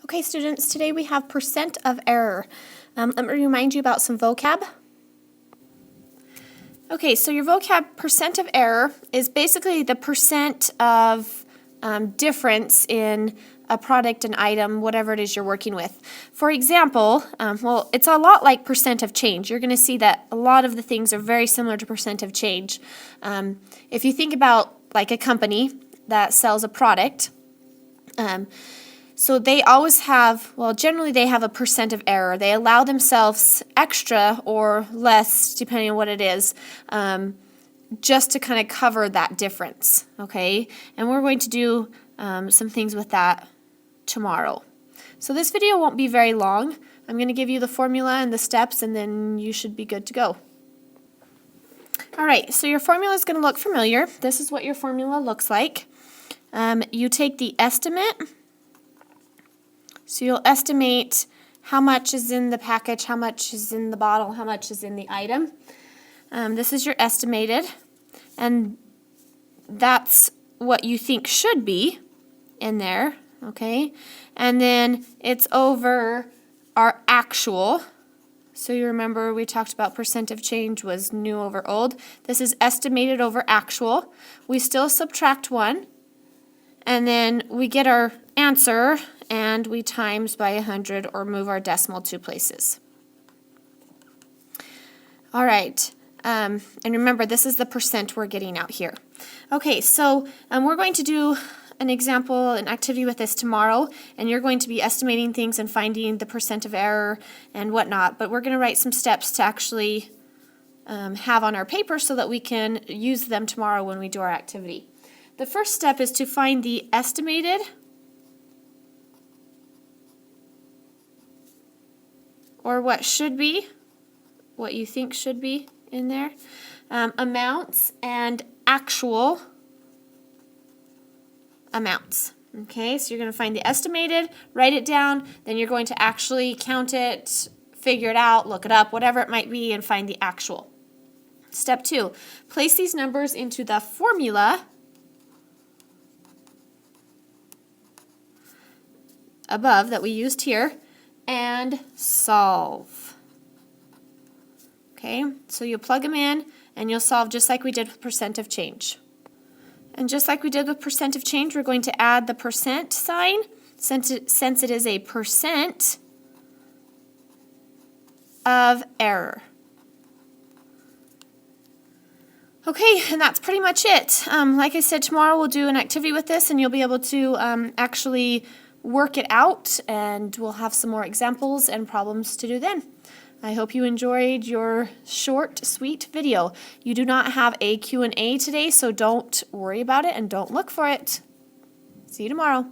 Okay, students, today we have percent of error. Let me remind you about some vocab. Okay, so your vocab percent of error is basically the percent of difference in a product, an item, whatever it is you're working with. For example, well, it's a lot like percent of change. You're going to see that a lot of the things are very similar to percent of change. If you think about like a company that sells a product, so they always have, well, generally they have a percent of error. They allow themselves extra or less, depending on what it is, just to kind of cover that difference, okay? And we're going to do some things with that tomorrow. So this video won't be very long. I'm going to give you the formula and the steps, and then you should be good to go. All right, so your formula is going to look familiar. This is what your formula looks like. You take the estimate. So you'll estimate how much is in the package, how much is in the bottle, how much is in the item. This is your estimated, and that's what you think should be in there, okay? And then it's over our actual. So you remember we talked about percent of change was new over old. This is estimated over actual. We still subtract 1, and then we get our answer, and we times by 100 or move our decimal 2 places. All right, and remember this is the percent we're getting out here. Okay, so we're going to do an example, an activity with this tomorrow, and you're going to be estimating things and finding the percent of error and whatnot, but we're going to write some steps to actually have on our paper so that we can use them tomorrow when we do our activity. The first step is to find the estimated or what should be, what you think should be in there, amounts and actual amounts. Okay, so you're going to find the estimated, write it down, then you're going to actually count it, figure it out, look it up, whatever it might be, and find the actual. Step 2, place these numbers into the formula above that we used here, and solve. Okay, so you'll plug them in and you'll solve just like we did with percent of change. And just like we did with percent of change, we're going to add the percent sign since it is a percent of error. Okay, and that's pretty much it. Like I said, tomorrow we'll do an activity with this and you'll be able to actually work it out, and we'll have some more examples and problems to do then. I hope you enjoyed your short, sweet video. You do not have a Q&A today, so don't worry about it and don't look for it. See you tomorrow.